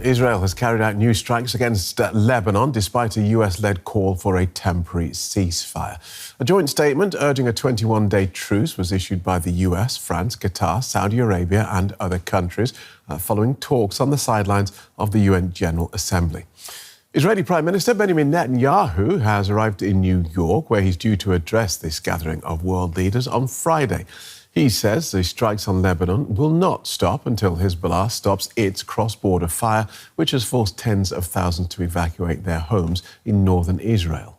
Israel has carried out new strikes against Lebanon despite a US-led call for a temporary ceasefire. A joint statement urging a 21-day truce was issued by the US, France, Qatar, Saudi Arabia and other countries following talks on the sidelines of the UN General Assembly. Israeli Prime Minister Benjamin Netanyahu has arrived in New York, where he's due to address this gathering of world leaders on Friday. He says the strikes on Lebanon will not stop until Hezbollah stops its cross-border fire, which has forced tens of thousands to evacuate their homes in northern Israel.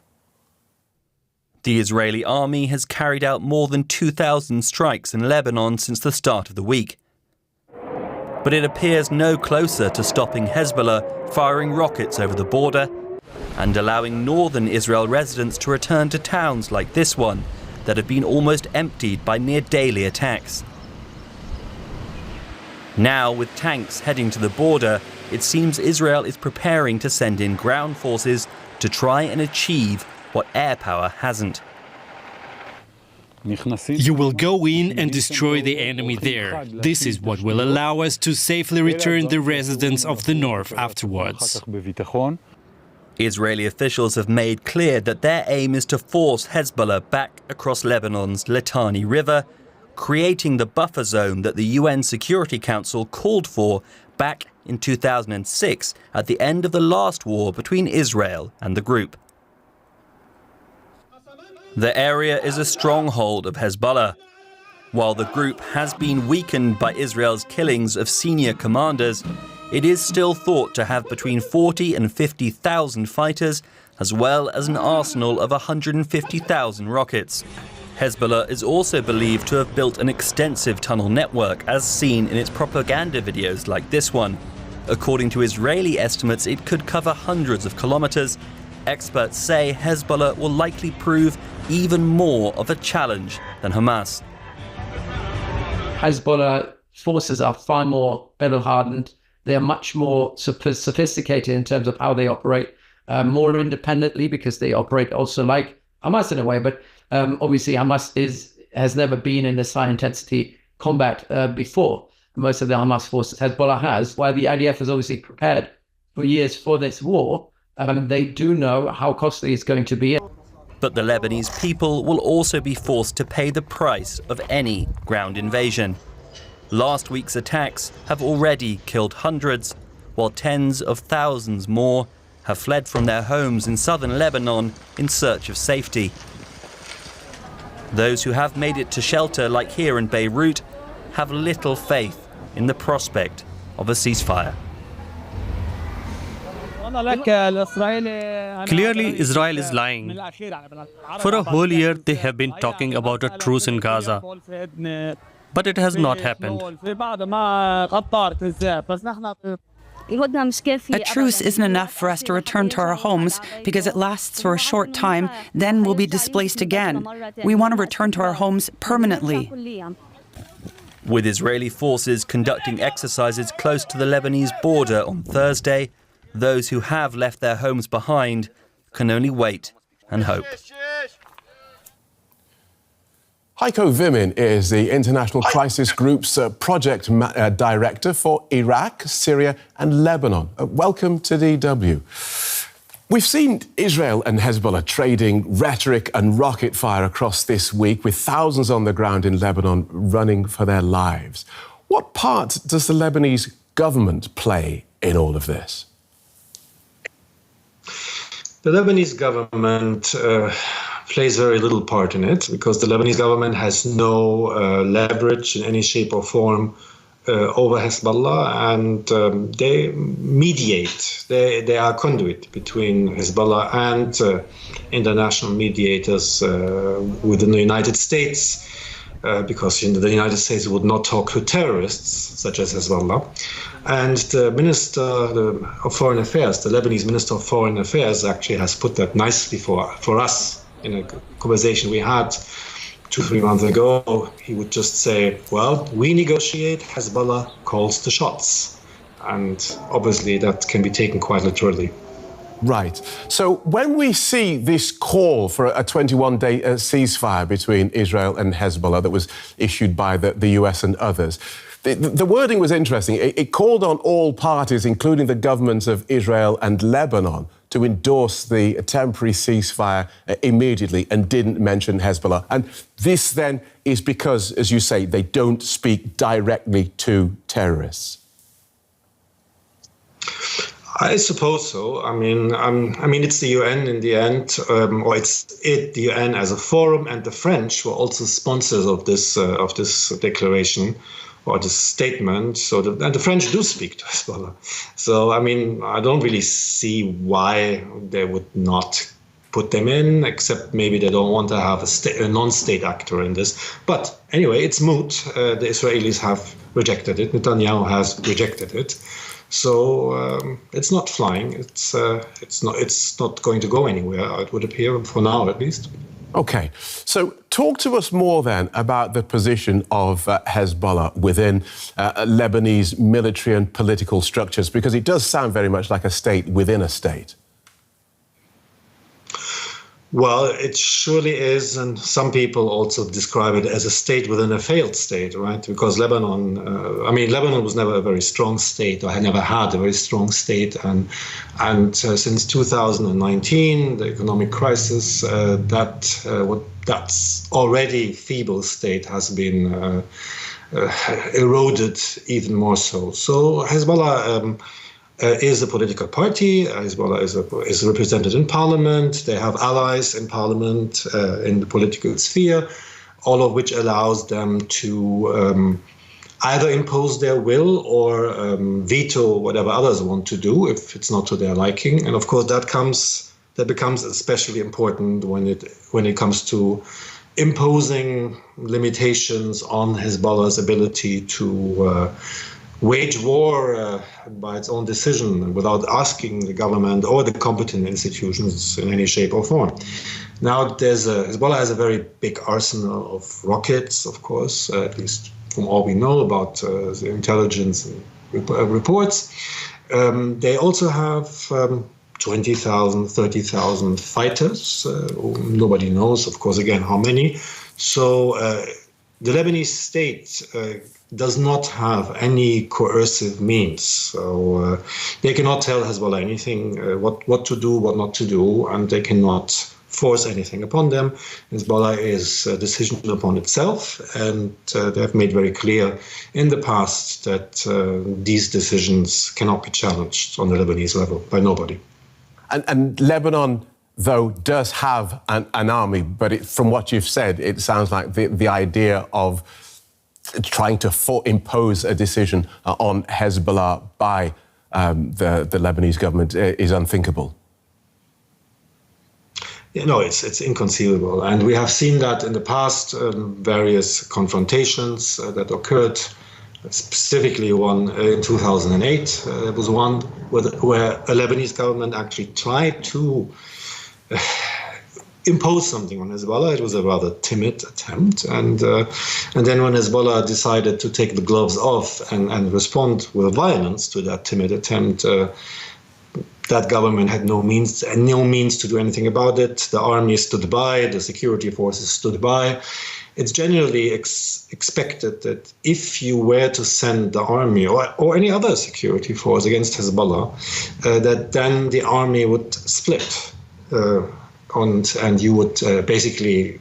The Israeli army has carried out more than 2,000 strikes in Lebanon since the start of the week. But it appears no closer to stopping Hezbollah firing rockets over the border and allowing northern Israel residents to return to towns like this one, that have been almost emptied by near-daily attacks. Now, with tanks heading to the border, it seems Israel is preparing to send in ground forces to try and achieve what air power hasn't. You will go in and destroy the enemy there. This is what will allow us to safely return the residents of the north afterwards. Israeli officials have made clear that their aim is to force Hezbollah back across Lebanon's Litani River, creating the buffer zone that the UN Security Council called for back in 2006 at the end of the last war between Israel and the group. The area is a stronghold of Hezbollah. While the group has been weakened by Israel's killings of senior commanders, it is still thought to have between 40 and 50,000 fighters, as well as an arsenal of 150,000 rockets. Hezbollah is also believed to have built an extensive tunnel network, as seen in its propaganda videos like this one. According to Israeli estimates, it could cover hundreds of kilometers. Experts say Hezbollah will likely prove even more of a challenge than Hamas. Hezbollah forces are far more battle-hardened. They're much more sophisticated in terms of how they operate, more independently, because they operate also like Hamas in a way. But obviously Hamas has never been in this high-intensity combat before. Most of the Hamas forces, Hezbollah has. While the IDF has obviously prepared for years for this war, they do know how costly it's going to be. But the Lebanese people will also be forced to pay the price of any ground invasion. Last week's attacks have already killed hundreds, while tens of thousands more have fled from their homes in southern Lebanon in search of safety. Those who have made it to shelter, like here in Beirut, have little faith in the prospect of a ceasefire. Clearly, Israel is lying. For a whole year, they have been talking about a truce in Gaza. But it has not happened. A truce isn't enough for us to return to our homes because it lasts for a short time, then we'll be displaced again. We want to return to our homes permanently. With Israeli forces conducting exercises close to the Lebanese border on Thursday, those who have left their homes behind can only wait and hope. Heiko Vimin is the International Crisis Group's project director for Iraq, Syria and Lebanon. Welcome to DW. We've seen Israel and Hezbollah trading rhetoric and rocket fire across this week, with thousands on the ground in Lebanon running for their lives. What part does the Lebanese government play in all of this? The Lebanese government plays very little part in it, because the Lebanese government has no leverage in any shape or form over Hezbollah, and they mediate. They are a conduit between Hezbollah and international mediators within the United States, because the United States would not talk to terrorists such as Hezbollah. And the Minister of Foreign Affairs, the Lebanese Minister of Foreign Affairs, actually has put that nicely for us in a conversation we had 2-3 months ago. He would just say, well, we negotiate, Hezbollah calls the shots. And obviously that can be taken quite literally. Right. So when we see this call for a 21-day ceasefire between Israel and Hezbollah that was issued by the US and others, The wording was interesting. It called on all parties, including the governments of Israel and Lebanon, to endorse the temporary ceasefire immediately and didn't mention Hezbollah. And this then is because, as you say, they don't speak directly to terrorists. I suppose so. I mean, it's the UN in the end, or the UN as a forum, and the French were also sponsors of this declaration or this statement. And the French do speak to Hezbollah. So I mean, I don't really see why they would not put them in, except maybe they don't want to have a non-state actor in this. But anyway, it's moot. The Israelis have rejected it. Netanyahu has rejected it. So it's not flying. It's not going to go anywhere, it would appear, for now at least. OK. So talk to us more then about the position of Hezbollah within Lebanese military and political structures, because it does sound very much like a state within a state. Well, it surely is, and some people also describe it as a state within a failed state, right? Because Lebanon was never a very strong state, or had never had a very strong state, and since 2019, the economic crisis, that's already feeble state has been eroded even more so. So Hezbollah is a political party. Hezbollah is represented in parliament. They have allies in parliament, in the political sphere, all of which allows them to either impose their will or veto whatever others want to do if it's not to their liking. And of course, that becomes especially important when it comes to imposing limitations on Hezbollah's ability to wage war by its own decision without asking the government or the competent institutions in any shape or form. Now, Hezbollah has a very big arsenal of rockets, of course, at least from all we know about the intelligence and reports. They also have 20,000, 30,000 fighters. Nobody knows, of course, again, how many. So the Lebanese state does not have any coercive means. So they cannot tell Hezbollah anything, what to do, what not to do, and they cannot force anything upon them. Hezbollah is a decision upon itself, and they have made very clear in the past that these decisions cannot be challenged on the Lebanese level by nobody. And Lebanon, though, does have an army, but from what you've said, it sounds like the idea of trying to impose a decision on Hezbollah by the Lebanese government is unthinkable. Yeah, no, it's inconceivable. And we have seen that in the past, various confrontations that occurred, specifically one in 2008. There was one where a Lebanese government actually tried to impose something on Hezbollah. It was a rather timid attempt. And then when Hezbollah decided to take the gloves off and respond with violence to that timid attempt, that government had no means to do anything about it. The army stood by, the security forces stood by. It's generally expected that if you were to send the army or any other security force against Hezbollah, that then the army would split. And you would basically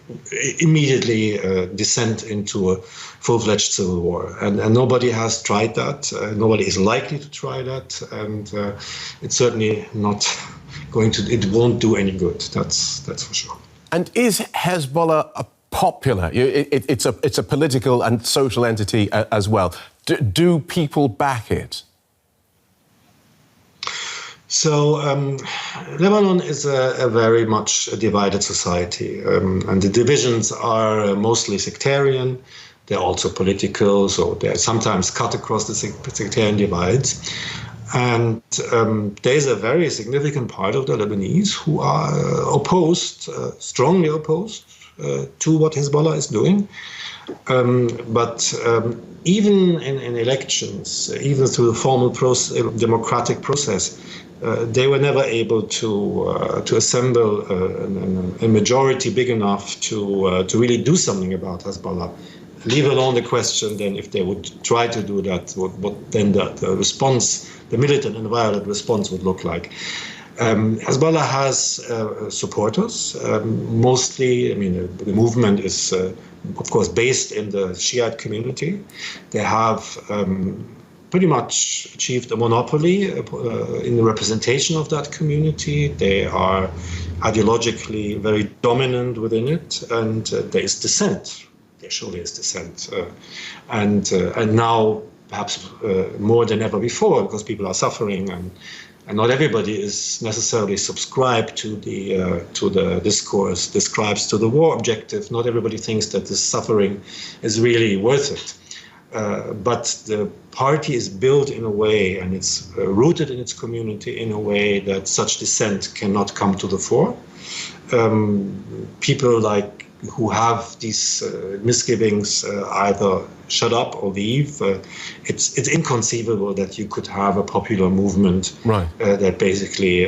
immediately descend into a full-fledged civil war. And nobody has tried that. Nobody is likely to try that. And it's certainly not going to, it won't do any good. That's for sure. And is Hezbollah popular? It's a political and social entity as well. Do people back it? So Lebanon is a very much divided society, and the divisions are mostly sectarian. They're also political, so they're sometimes cut across the sectarian divides. And there's a very significant part of the Lebanese who are opposed, strongly opposed to what Hezbollah is doing. But even in elections, even through the formal democratic process, they were never able to assemble a majority big enough to really do something about Hezbollah. Leave alone the question then if they would try to do that, what then the response, the militant and violent response would look like. Hezbollah has supporters, mostly, I mean, the movement is, of course, based in the Shiite community. They have pretty much achieved a monopoly in the representation of that community. They are ideologically very dominant within it, and there is dissent. There surely is dissent. And now, perhaps more than ever before, because people are suffering, and not everybody is necessarily subscribed to the discourse, describes to the war objective. Not everybody thinks that this suffering is really worth it. But the party is built in a way, and it's rooted in its community in a way that such dissent cannot come to the fore. People who have these misgivings either shut up or leave. It's inconceivable that you could have a popular movement that basically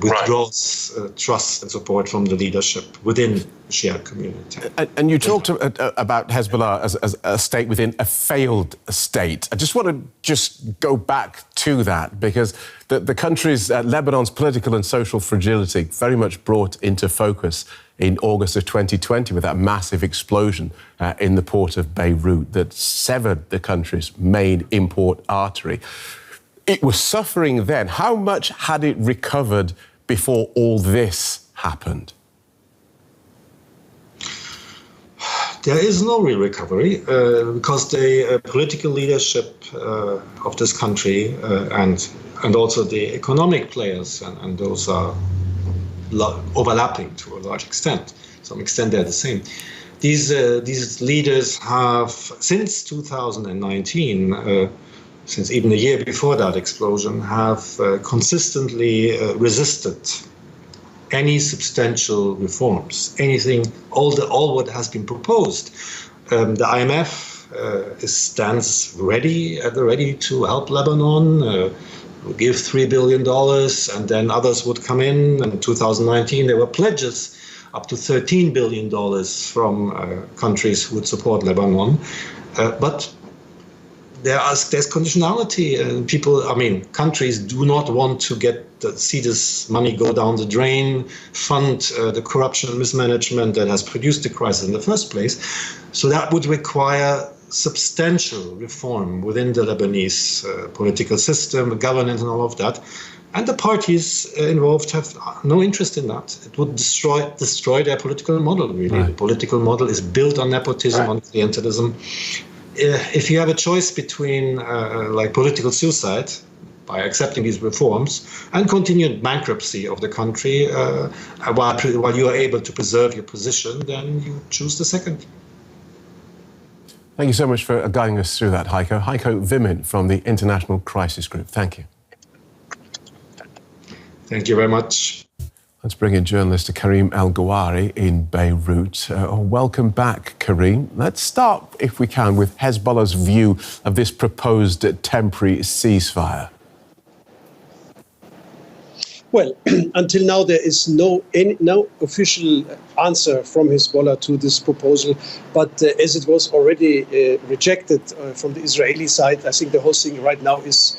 withdraws trust and support from the leadership within the Shia community. And you talked about Hezbollah as a state within a failed state. I just want to go back to that, because the country's, Lebanon's political and social fragility very much brought into focus in August of 2020 with that massive explosion in the port of Beirut that severed the country's main import artery. It was suffering then. How much had it recovered before all this happened? There is no real recovery because the political leadership of this country and also the economic players, and those are overlapping to a large extent. To some extent, they're the same. These leaders have, since 2019, since even a year before that explosion, have consistently resisted any substantial reforms, all what has been proposed. The IMF stands ready to help Lebanon. Give $3 billion, and then others would come in. And in 2019, there were pledges up to $13 billion from countries who would support Lebanon. But there's conditionality, and countries do not want to see this money go down the drain, fund the corruption and mismanagement that has produced the crisis in the first place. So that would require substantial reform within the Lebanese political system, governance, and all of that. And the parties involved have no interest in that. It would destroy their political model, really. Right. The political model is built on nepotism, on clientelism. If you have a choice between political suicide by accepting these reforms and continued bankruptcy of the country while you are able to preserve your position, then you choose the second. Thank you so much for guiding us through that, Heiko. Heiko Wimmin from the International Crisis Group. Thank you. Thank you very much. Let's bring in journalist Karim El-Gawari in Beirut. Welcome back, Karim. Let's start, if we can, with Hezbollah's view of this proposed temporary ceasefire. Well, until now, there is no official answer from Hezbollah to this proposal. But as it was already rejected from the Israeli side, I think the whole thing right now is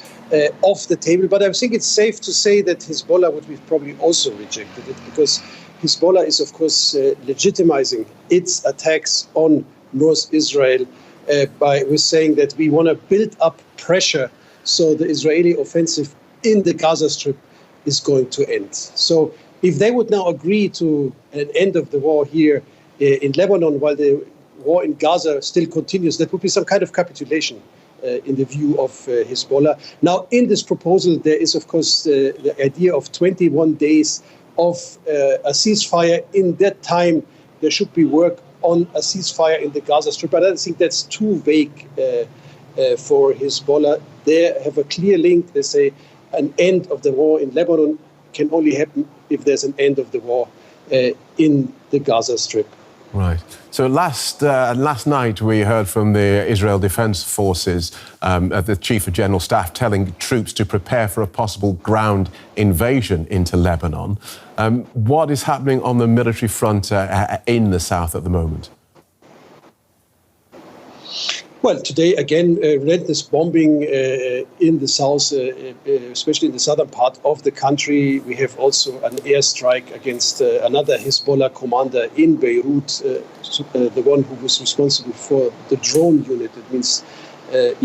off the table. But I think it's safe to say that Hezbollah would have probably also rejected it, because Hezbollah is, of course, legitimizing its attacks on North Israel with saying that we want to build up pressure so the Israeli offensive in the Gaza Strip is going to end. So if they would now agree to an end of the war here in Lebanon while the war in Gaza still continues, that would be some kind of capitulation in the view of Hezbollah. Now, in this proposal, there is, of course, the idea of 21 days of a ceasefire. In that time, there should be work on a ceasefire in the Gaza Strip. But I think that's too vague for Hezbollah. They have a clear link. They say an end of the war in Lebanon can only happen if there's an end of the war in the Gaza Strip. Right. So last night we heard from the Israel Defense Forces, the Chief of General Staff, telling troops to prepare for a possible ground invasion into Lebanon. What is happening on the military front in the south at the moment? Well, today, again, relentless bombing in the south, especially in the southern part of the country. We have also an airstrike against another Hezbollah commander in Beirut, the one who was responsible for the drone unit. It means, a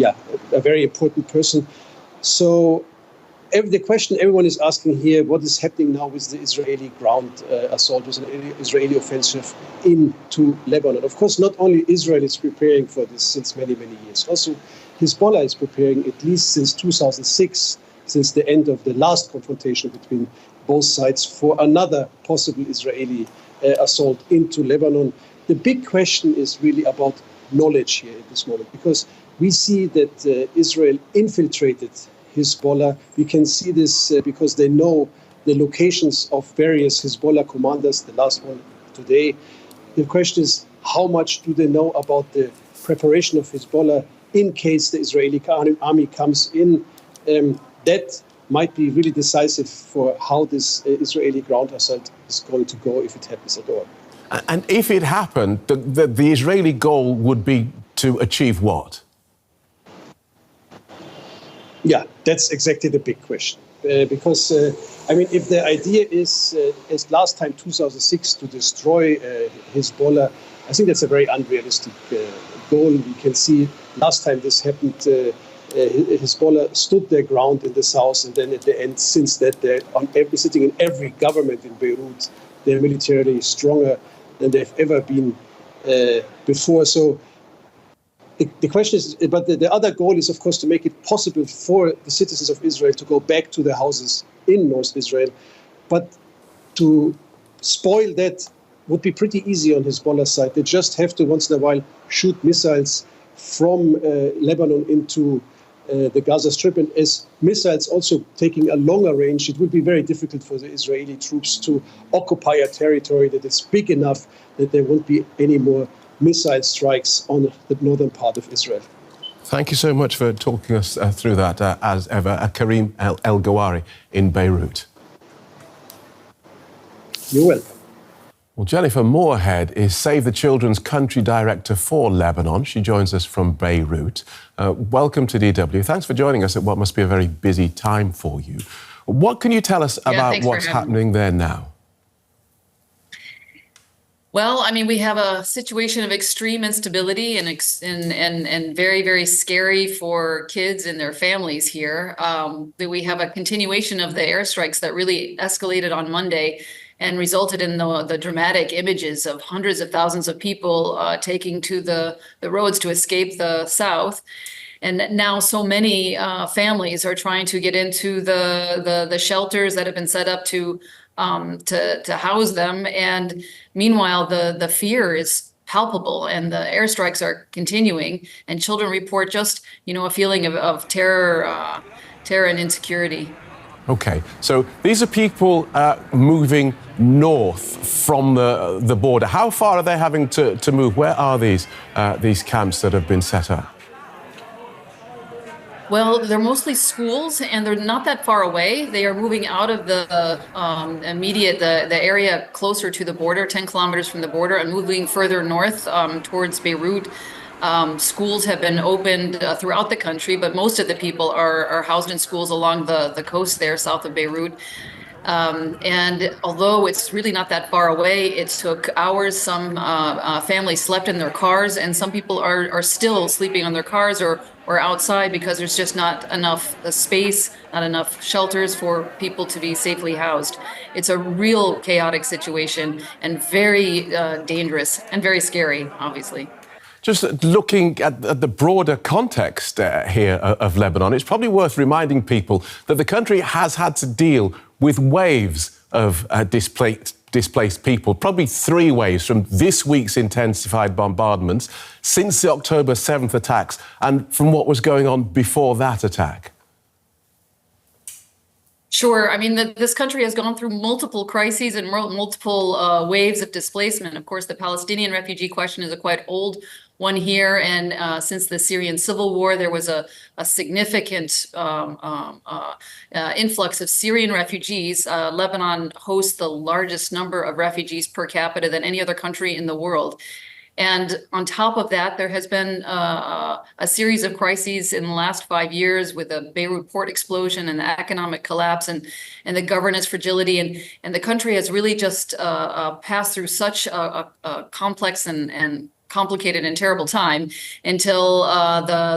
very important person. So the question everyone is asking here, what is happening now with the Israeli ground assault, with an Israeli offensive into Lebanon? Of course, not only Israel is preparing for this since many, many years. Also, Hezbollah is preparing at least since 2006, since the end of the last confrontation between both sides, for another possible Israeli assault into Lebanon. The big question is really about knowledge here at this moment, because we see that Israel infiltrated Hezbollah. We can see this because they know the locations of various Hezbollah commanders, the last one today. The question is, how much do they know about the preparation of Hezbollah in case the Israeli army comes in? That might be really decisive for how this Israeli ground assault is going to go, if it happens at all. And if it happened, the Israeli goal would be to achieve what? Yeah, that's exactly the big question. Because, if the idea is, as last time, 2006, to destroy Hezbollah, I think that's a very unrealistic goal. We can see last time this happened, Hezbollah stood their ground in the south, and then at the end, since that, they're sitting in every government in Beirut. They're militarily stronger than they've ever been before. So the question is, but the other goal is, of course, to make it possible for the citizens of Israel to go back to their houses in North Israel. But to spoil that would be pretty easy on Hezbollah's side. They just have to, once in a while, shoot missiles from Lebanon into the Gaza Strip. And as missiles also taking a longer range, it would be very difficult for the Israeli troops to occupy a territory that is big enough that there won't be any more missile strikes on the northern part of Israel. Thank you so much for talking us through that, as ever. Karim El-Gawari in Beirut. You're welcome. Well, Jennifer Moorhead is Save the Children's country director for Lebanon. She joins us from Beirut. Welcome to DW. Thanks for joining us at what must be a very busy time for you. What can you tell us about what's happening there now? Well, we have a situation of extreme instability and very, very scary for kids and their families here. We have a continuation of the airstrikes that really escalated on Monday and resulted in the dramatic images of hundreds of thousands of people taking to the roads to escape the south. And now so many families are trying to get into the shelters that have been set up to house them. And meanwhile, the fear is palpable and the airstrikes are continuing. And children report just, a feeling of terror and insecurity. OK, so these are people moving north from the border. How far are they having to move? Where are these camps that have been set up? Well, they're mostly schools, and they're not that far away. They are moving out of the the area closer to the border, 10 kilometers from the border, and moving further north towards Beirut. Schools have been opened throughout the country, but most of the people are housed in schools along the coast there, south of Beirut. And although it's really not that far away, it took hours. Some families slept in their cars, and some people are still sleeping on their cars or outside because there's just not enough space, not enough shelters for people to be safely housed. It's a real chaotic situation and very dangerous and very scary, obviously. Just looking at the broader context here of Lebanon, it's probably worth reminding people that the country has had to deal with waves of displaced people, probably 3 waves from this week's intensified bombardments since the October 7th attacks and from what was going on before that attack. Sure. This country has gone through multiple crises and multiple waves of displacement. Of course, the Palestinian refugee question is a quite old one here. And since the Syrian civil war, there was a significant influx of Syrian refugees. Lebanon hosts the largest number of refugees per capita than any other country in the world. And on top of that, there has been a series of crises in the last 5 years with the Beirut port explosion and the economic collapse and the governance fragility. And the country has really just passed through such a complex and complicated and terrible time until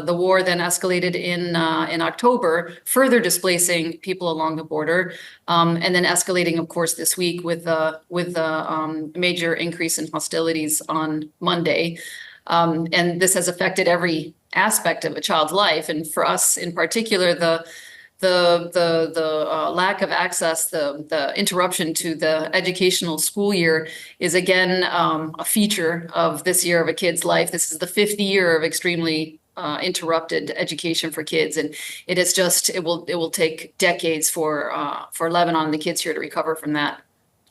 the war then escalated in October, further displacing people along the border, and then escalating, of course, this week with a major increase in hostilities on Monday. And this has affected every aspect of a child's life, and for us in particular, the lack of access, the interruption to the educational school year is again a feature of this year of a kid's life. This is the 5th year of extremely interrupted education for kids, and it will take decades for Lebanon and the kids here to recover from that.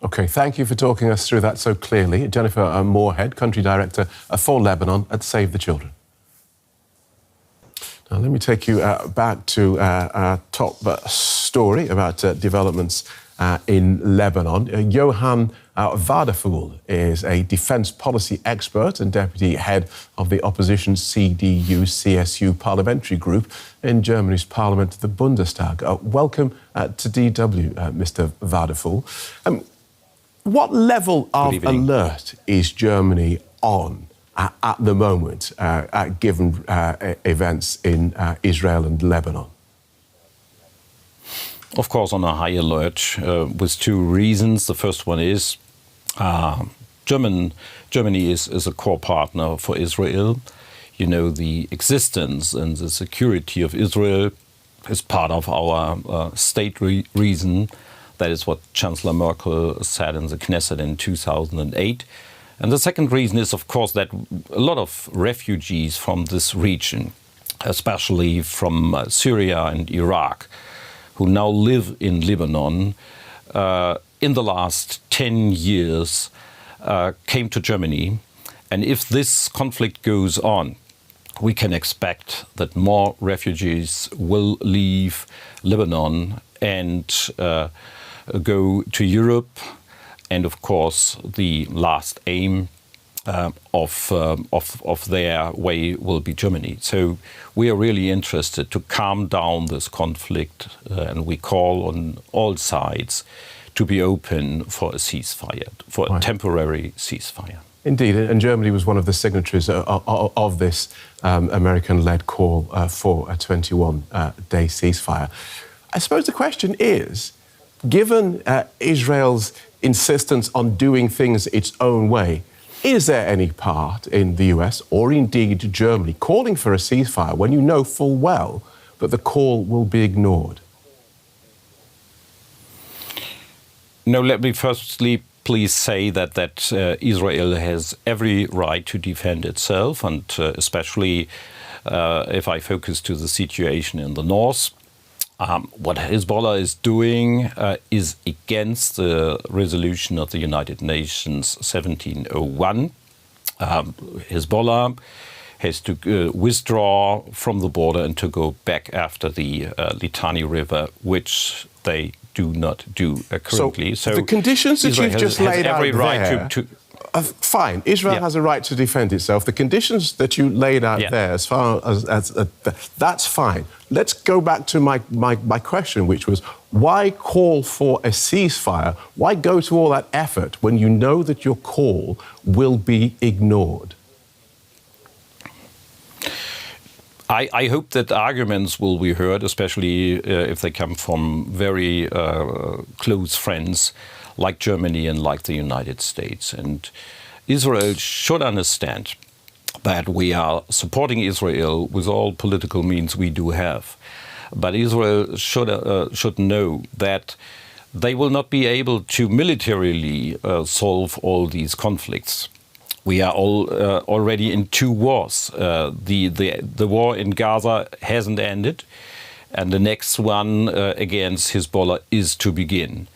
Okay, thank you for talking us through that so clearly. Jennifer Moorhead, Country Director for Lebanon at Save the Children. Now, let me take you back to our top story about developments in Lebanon. Johan Wadefull is a defence policy expert and deputy head of the opposition CDU-CSU parliamentary group in Germany's parliament, the Bundestag. Welcome to DW, Mr. Wadefull. What level of alert is Germany on at the moment, given events in Israel and Lebanon? Of course, on a high alert, with 2 reasons. The first one is Germany is a core partner for Israel. You know, the existence and the security of Israel is part of our state reason. That is what Chancellor Merkel said in the Knesset in 2008. And the second reason is, of course, that a lot of refugees from this region, especially from Syria and Iraq, who now live in Lebanon, in the last 10 years came to Germany. And if this conflict goes on, we can expect that more refugees will leave Lebanon and go to Europe. And of course, the last aim of their way will be Germany. So we are really interested to calm down this conflict, and we call on all sides to be open for a ceasefire, for a temporary ceasefire. Indeed, and Germany was one of the signatories of this American-led call for a 21-day ceasefire. I suppose the question is, given Israel's insistence on doing things its own way, is there any part in the US or indeed Germany calling for a ceasefire when you know full well that the call will be ignored? No, let me firstly please say that Israel has every right to defend itself, and especially if I focus to the situation in the north. What Hezbollah is doing is against the resolution of the United Nations 1701. Hezbollah has to withdraw from the border and to go back after the Litani River, which they do not do currently. So the conditions that you've just laid out there... Fine, Israel has a right to defend itself. The conditions that you laid out there, as far as that's fine. Let's go back to my question, which was, why call for a ceasefire? Why go to all that effort when you know that your call will be ignored? I hope that arguments will be heard, especially if they come from very close friends like Germany and like the United States. And Israel should understand that we are supporting Israel with all political means we do have. But Israel should know that they will not be able to militarily solve all these conflicts. We are already in 2 wars. The war in Gaza hasn't ended, and the next one against Hezbollah is to begin.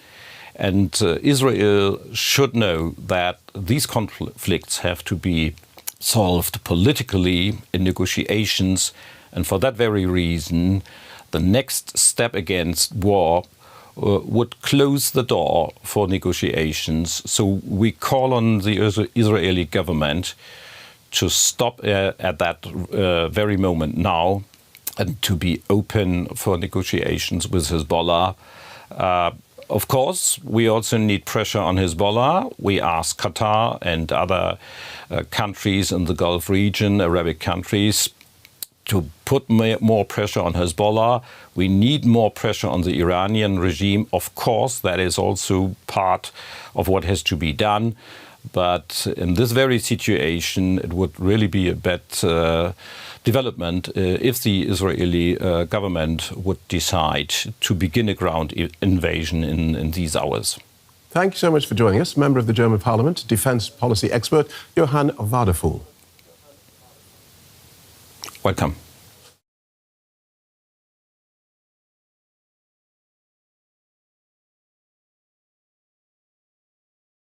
And Israel should know that these conflicts have to be solved politically in negotiations. And for that very reason, the next step against war would close the door for negotiations. So we call on the Israeli government to stop at that very moment now and to be open for negotiations with Hezbollah. Of course, we also need pressure on Hezbollah. We ask Qatar and other countries in the Gulf region, Arabic countries, to put more pressure on Hezbollah. We need more pressure on the Iranian regime. Of course, that is also part of what has to be done. But in this very situation, it would really be a bad development if the Israeli government would decide to begin a ground invasion in these hours. Thank you so much for joining us. Member of the German Parliament, defence policy expert Johann Wadefuhl. Welcome.